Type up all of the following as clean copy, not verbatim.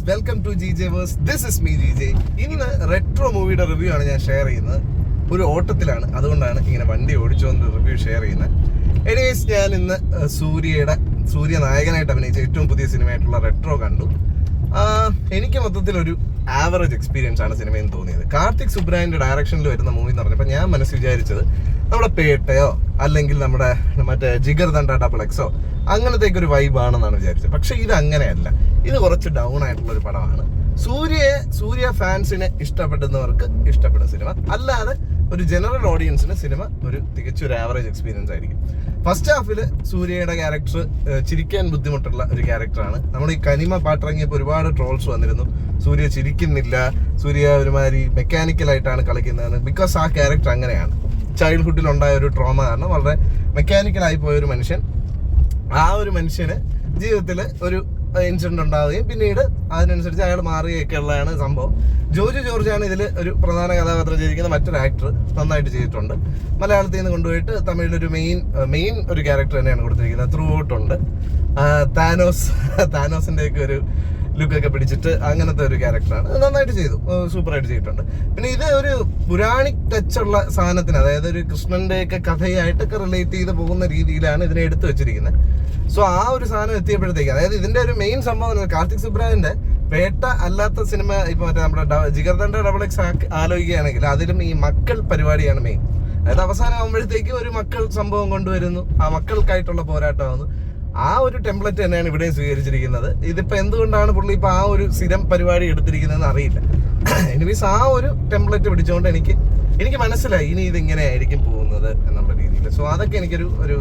Welcome to GJ Verse. This is me GJ. ഇന്ന് retro മൂവിയുടെ review ആണ് ഞാൻ ഷെയർ ചെയ്യുന്നത്. ഒരു ഓട്ടത്തിലാണ്, അതുകൊണ്ടാണ് ഇങ്ങനെ വണ്ടി ഓടിച്ചുകൊണ്ട് റിവ്യൂ ഷെയർ ചെയ്യുന്നത്. എനിവേസ്, ഞാൻ ഇന്ന് സൂര്യ നായകനായിട്ട് അഭിനയിച്ച ഏറ്റവും പുതിയ സിനിമയായിട്ടുള്ള റെട്രോ കണ്ടു. എനിക്ക് മൊത്തത്തിൽ ഒരു ആവറേജ് എക്സ്പീരിയൻസ് ആണ് സിനിമയെന്ന് തോന്നിയത്. കാർത്തിക് സുബ്രായന്റെ ഡയറക്ഷനിൽ വരുന്ന മൂവി എന്ന് പറഞ്ഞപ്പോൾ ഞാൻ മനസ്സിൽ വിചാരിച്ചത് നമ്മുടെ പേട്ടയോ അല്ലെങ്കിൽ നമ്മുടെ മറ്റേ ജിഗർ ദണ്ഡ ഡബിൾ എക്സോ അങ്ങനത്തേക്ക് ഒരു വൈബാണെന്നാണ് വിചാരിച്ചത്. പക്ഷെ ഇത് അങ്ങനെയല്ല. ഇത് കുറച്ച് ഡൗൺ ആയിട്ടുള്ള ഒരു പടമാണ്. സൂര്യ ഫാൻസിനെ ഇഷ്ടപ്പെടുന്നവർക്ക് ഇഷ്ടപ്പെടുന്ന സിനിമ, അല്ലാതെ ഒരു ജനറൽ ഓഡിയൻസിന് സിനിമ ഒരു തികച്ചൊരു ആവറേജ് എക്സ്പീരിയൻസ് ആയിരിക്കും. ഫസ്റ്റ് ഹാഫിൽ സൂര്യയുടെ ക്യാരക്ടർ ചിരിക്കാൻ ബുദ്ധിമുട്ടുള്ള ഒരു ക്യാരക്ടറാണ്. നമ്മൾ ഈ കനിമ പാട്ടിറങ്ങിയപ്പോൾ ഒരുപാട് ട്രോൾസ് വന്നിരുന്നു. സൂര്യ ചിരിക്കുന്നില്ല, സൂര്യ ഒരുമാതിരി മെക്കാനിക്കലായിട്ടാണ് കളിക്കുന്നതെന്ന്. ബിക്കോസ് ആ ക്യാരക്ടർ അങ്ങനെയാണ്. ചൈൽഡ്ഹുഡിൽ ഉണ്ടായ ഒരു ട്രോമ കാരണം വളരെ മെക്കാനിക്കലായി പോയ ഒരു മനുഷ്യൻ, ആ ഒരു മനുഷ്യന് ജീവിതത്തിൽ ഒരു ഇൻസിഡന്റ് ഉണ്ടാവുകയും പിന്നീട് അതിനനുസരിച്ച് അയാൾ മാറുകയൊക്കെ ഉള്ളതാണ് സംഭവം. ജോജു ജോർജാണ് ഇതിൽ ഒരു പ്രധാന കഥാപാത്രം ചെയ്തിരിക്കുന്ന മറ്റൊരു ആക്ടർ, നന്നായിട്ട് ചെയ്തിട്ടുണ്ട്. മലയാളത്തിൽ നിന്ന് കൊണ്ടുപോയിട്ട് തമിഴിലൊരു മെയിൻ ഒരു ക്യാരക്ടർ തന്നെയാണ് കൊടുത്തിരിക്കുന്നത്. ത്രൂ ഔട്ട് ഉണ്ട്. താനോസിന്റെ ഒക്കെ ഒരു ലുക്കൊക്കെ പിടിച്ചിട്ട് അങ്ങനത്തെ ഒരു ക്യാരക്ടറാണ്. നന്നായിട്ട് ചെയ്തു, സൂപ്പറായിട്ട് ചെയ്തിട്ടുണ്ട്. പിന്നെ ഇത് ഒരു പുരാണിക് ടച്ചുള്ള സാധനത്തിന്, അതായത് ഒരു കൃഷ്ണന്റെ ഒക്കെ കഥയായിട്ടൊക്കെ റിലേറ്റ് ചെയ്ത് പോകുന്ന രീതിയിലാണ് ഇതിനെ എടുത്തു വെച്ചിരിക്കുന്നത്. സോ ആ ഒരു സാധനം എത്തിയപ്പോഴത്തേക്ക്, അതായത് ഇതിന്റെ ഒരു മെയിൻ സംഭവം കാർത്തിക് സുബ്രായന്റെ പേട്ട അല്ലാത്ത സിനിമ, ഇപ്പൊ മറ്റേ നമ്മുടെ ജിഗർ ദണ്ഡ ഡബിൾ എക്സ് ആലോചിക്കുകയാണെങ്കിൽ അതിലും ഈ മക്കൾ പരിപാടിയാണ് മെയിൻ. അതായത് അവസാനം ആകുമ്പോഴത്തേക്ക് ഒരു മക്കൾ സംഭവം കൊണ്ടുവരുന്നു, ആ മക്കൾക്കായിട്ടുള്ള പോരാട്ടമാകുന്നു. ആ ഒരു ടെംപ്ലേറ്റ് തന്നെയാണ് ഇവിടെയും സ്വീകരിച്ചിരിക്കുന്നത്. ഇതിപ്പോ എന്തുകൊണ്ടാണ് പുള്ളി ഇപ്പൊ ആ ഒരു സ്ഥിരം പരിപാടി എടുത്തിരിക്കുന്നതെന്ന് അറിയില്ല. എനിവേസ്, ആ ഒരു ടെംപ്ലേറ്റ് പിടിച്ചുകൊണ്ട് എനിക്ക് മനസ്സിലായി ഇനി ഇതിങ്ങനെ ആയിരിക്കും പോകുന്നത് എന്നുള്ള രീതിയിൽ. സോ അതൊക്കെ എനിക്കൊരു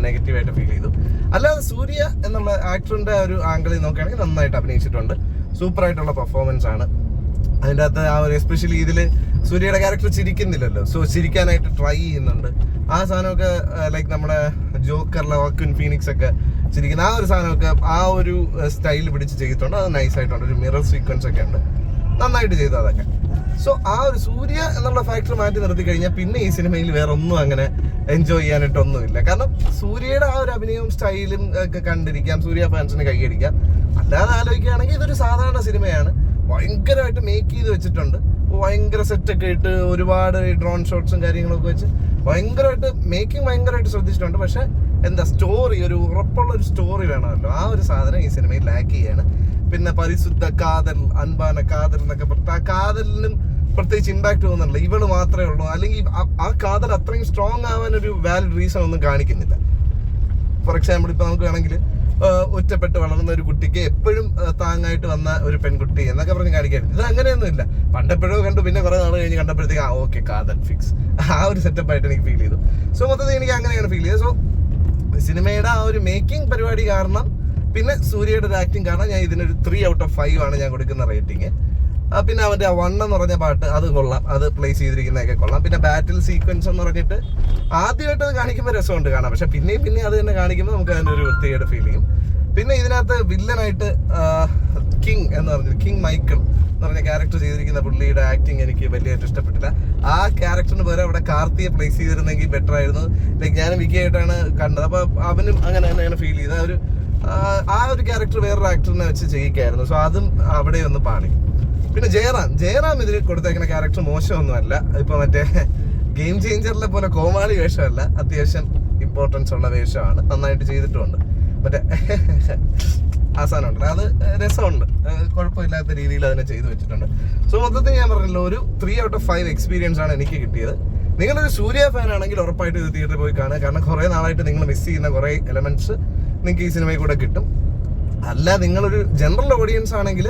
നെഗറ്റീവായിട്ട് ഫീൽ ചെയ്തു. അല്ലാതെ സൂര്യ എന്നുള്ള ആക്ടറിന്റെ ഒരു ആംഗിളിൽ നോക്കുകയാണെങ്കിൽ നന്നായിട്ട് അഭിനയിച്ചിട്ടുണ്ട്. സൂപ്പറായിട്ടുള്ള പെർഫോമൻസ് ആണ് അതിൻ്റെ അകത്ത്. ആ ഒരു എസ്പെഷ്യലി ഇതിൽ സൂര്യയുടെ ക്യാരക്ടർ ചിരിക്കുന്നില്ലല്ലോ, സോ ചിരിക്കാനായിട്ട് ട്രൈ ചെയ്യുന്നുണ്ട്. ആ സാധനമൊക്കെ ലൈക്ക് നമ്മുടെ ജോക്കറിലെ വാക്വിൻ ഫീനിക്സ് ഒക്കെ ചിരിക്കുന്ന ആ ഒരു സാധനമൊക്കെ ആ ഒരു സ്റ്റൈൽ പിടിച്ച് ചെയ്തിട്ടുണ്ട്. അത് നൈസായിട്ടുണ്ട്. ഒരു മിറർ സീക്വൻസ് ഒക്കെ ഉണ്ട്, നന്നായിട്ട് ചെയ്തു അതൊക്കെ. സോ ആ ഒരു സൂര്യ എന്നുള്ള ഫാക്ടർ മാറ്റി നിർത്തി കഴിഞ്ഞാൽ പിന്നെ ഈ സിനിമയിൽ വേറെ ഒന്നും അങ്ങനെ എൻജോയ് ചെയ്യാനായിട്ടൊന്നുമില്ല. കാരണം സൂര്യയുടെ ആ ഒരു അഭിനയവും സ്റ്റൈലും ഒക്കെ കണ്ടിരിക്കാം, സൂര്യ ഫാൻസിന് കൈയടിക്കാം. അല്ലാതെ ആലോചിക്കുകയാണെങ്കിൽ ഇതൊരു സാധാരണ സിനിമയാണ്. ഭയങ്കരമായിട്ട് മേക്ക് ചെയ്ത് വെച്ചിട്ടുണ്ട്. ഭയങ്കര സെറ്റൊക്കെ ഇട്ട് ഒരുപാട് ഡ്രോൺ ഷോട്ട്സും കാര്യങ്ങളൊക്കെ വെച്ച് ഭയങ്കരമായിട്ട് ശ്രദ്ധിച്ചിട്ടുണ്ട്. പക്ഷെ എന്താ സ്റ്റോറി, ഒരു ഉറപ്പുള്ള ഒരു സ്റ്റോറി വേണമല്ലോ. ആ ഒരു സാധനം ഈ സിനിമയിൽ ലാക്ക് ചെയ്യാണ്. പിന്നെ പരിശുദ്ധ കാതൽ, അൻപാന കാതൽ എന്നൊക്കെ പറഞ്ഞിട്ട് ആ കാതലിനും പ്രത്യേകിച്ച് ഇമ്പാക്ട് തോന്നുന്നില്ല. ഇവള് മാത്രമേ ഉള്ളൂ, അല്ലെങ്കിൽ ആ കാതൽ അത്രയും സ്ട്രോങ് ആവാൻ ഒരു വാലിഡ് റീസൺ ഒന്നും കാണിക്കുന്നില്ല. ഫോർ എക്സാമ്പിൾ, ഇപ്പൊ നമുക്ക് വേണമെങ്കിൽ ഒറ്റപ്പെട്ട് വളർന്ന ഒരു കുട്ടിക്ക് എപ്പോഴും താങ്ങായിട്ട് വന്ന ഒരു പെൺകുട്ടി എന്നൊക്കെ പറഞ്ഞ് കാണിക്കാറുണ്ട്. ഇത് അങ്ങനെയൊന്നും ഇല്ല. പണ്ടെപ്പോഴോ കണ്ടു, പിന്നെ കുറെ നാൾ കഴിഞ്ഞ് കണ്ടപ്പോഴത്തേക്ക് ഓക്കെ കാതൽ ഫിക്സ്, ആ ഒരു സെറ്റപ്പായിട്ട് എനിക്ക് ഫീൽ ചെയ്തു. സോ മൊത്തത്തിൽ എനിക്ക് അങ്ങനെയാണ് ഫീൽ ചെയ്തത്. സോ സിനിമയുടെ ആ ഒരു മേക്കിംഗ് പരിപാടി കാരണം, പിന്നെ സൂര്യയുടെ ഒരു ആക്ടിങ് കാരണം ഞാൻ ഇതിനൊരു 3 out of 5 ആണ് ഞാൻ കൊടുക്കുന്ന റേറ്റിംഗ്. പിന്നെ അവന്റെ ആ 1 എന്ന് പറഞ്ഞ പാട്ട് അത് കൊള്ളാം, അത് പ്ലേസ് ചെയ്തിരിക്കുന്നതൊക്കെ കൊള്ളാം. പിന്നെ ബാറ്റിൽ സീക്വൻസ് എന്ന് പറഞ്ഞിട്ട് ആദ്യമായിട്ട് അത് കാണിക്കുമ്പോൾ രസമുണ്ട് കാണാം, പക്ഷെ പിന്നെയും അത് തന്നെ കാണിക്കുമ്പോൾ നമുക്ക് അതിൻ്റെ ഒരു വൃത്തിയുടെ ഫീൽ ചെയ്യും. പിന്നെ ഇതിനകത്ത് വില്ലനായിട്ട് കിങ് മൈക്കിൾ എന്ന് പറഞ്ഞ ക്യാരക്ടർ ചെയ്തിരിക്കുന്ന പുള്ളിയുടെ ആക്ടിങ് എനിക്ക് വലിയായിട്ട് ഇഷ്ടപ്പെട്ടില്ല. ആ ക്യാരക്ടറിന് പകരം അവിടെ കാർത്തിയെ പ്ലേസ് ചെയ്തിരുന്നെങ്കിൽ ബെറ്റർ ആയിരുന്നു. ലൈക്ക് ഞാനും വിക്കിയായിട്ടാണ് കണ്ടത്, അപ്പൊ അവനും അങ്ങനെ തന്നെയാണ് ഫീൽ ചെയ്തത്. ആ ഒരു ക്യാരക്ടർ വേറൊരു ആക്ടറിനെ വെച്ച് ചെയ്യിക്കായിരുന്നു. സോ അതും അവിടെ ഒന്ന് പാടി. പിന്നെ ജയറാം ഇതിൽ കൊടുത്തേക്കുന്ന ക്യാരക്ടർ മോശമൊന്നുമല്ല. ഇപ്പൊ മറ്റേ ഗെയിം ചേഞ്ചറിലെ പോലെ കോമാളി വേഷമല്ല, അത്യാവശ്യം ഇമ്പോർട്ടൻസ് ഉള്ള വേഷമാണ്, നന്നായിട്ട് ചെയ്തിട്ടുമുണ്ട്. മറ്റേ ആസാനം ഉണ്ടല്ലോ, അത് രസമുണ്ട്, കുഴപ്പമില്ലാത്ത രീതിയിൽ അതിനെ ചെയ്തു വെച്ചിട്ടുണ്ട്. സോ മൊത്തത്തിൽ ഞാൻ പറഞ്ഞല്ലോ, ഒരു 3 out of 5 എക്സ്പീരിയൻസ് ആണ് എനിക്ക് കിട്ടിയത്. നിങ്ങളൊരു സൂര്യ ഫാൻ ആണെങ്കിൽ ഉറപ്പായിട്ട് ഇത് തിയേറ്ററിൽ പോയി കാണുക. കാരണം കുറെ നാളായിട്ട് നിങ്ങൾ മിസ് ചെയ്യുന്ന കുറെ എലമെന്റ്സ് നിങ്ങൾക്ക് ഈ സിനിമയിൽ കൂടെ കിട്ടും. അല്ല, നിങ്ങളൊരു ജനറൽ ഓഡിയൻസ് ആണെങ്കിൽ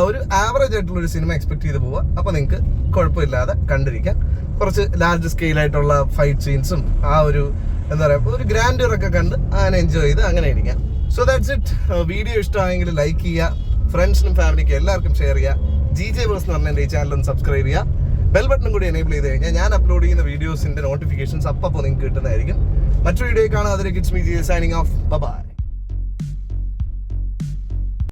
ഒരു ആവറേജ് ആയിട്ടുള്ള ഒരു സിനിമ എക്സ്പെക്ട് ചെയ്ത് പോവുക. അപ്പോൾ നിങ്ങൾക്ക് കുഴപ്പമില്ലാതെ കണ്ടിരിക്കാം. കുറച്ച് ലാർജ് സ്കെയിലായിട്ടുള്ള ഫൈറ്റ് സീൻസും ആ ഒരു എന്താ പറയുക, ഒരു ഗ്രാൻഡറൊക്കെ കണ്ട് അങ്ങനെ എൻജോയ് ചെയ്ത് അങ്ങനെ ഇരിക്കാം. So that's it. വീഡിയോ ഇഷ്ടമായെങ്കിൽ ലൈക്ക് ചെയ്യുക, ഫ്രണ്ട്സിനും ഫാമിലിക്കും എല്ലാവർക്കും ഷെയർ ചെയ്യുക. GJ Verse എന്ന് പറഞ്ഞ എൻ്റെ ഈ ചാനൽ ഒന്ന് സബ്സ്ക്രൈബ് ചെയ്യുക. ബെൽ ബട്ടണും കൂടി എനേബിൾ ചെയ്ത് കഴിഞ്ഞാൽ ഞാൻ അപ്ലോഡ് ചെയ്യുന്ന വീഡിയോസിൻ്റെ നോട്ടിഫിക്കേഷൻസ് അപ്പോൾ നിങ്ങൾക്ക് കിട്ടുന്നതായിരിക്കും. മറ്റൊരു വീഡിയോ കാണാം. അതിലേക്ക് it's me GJ signing off. By.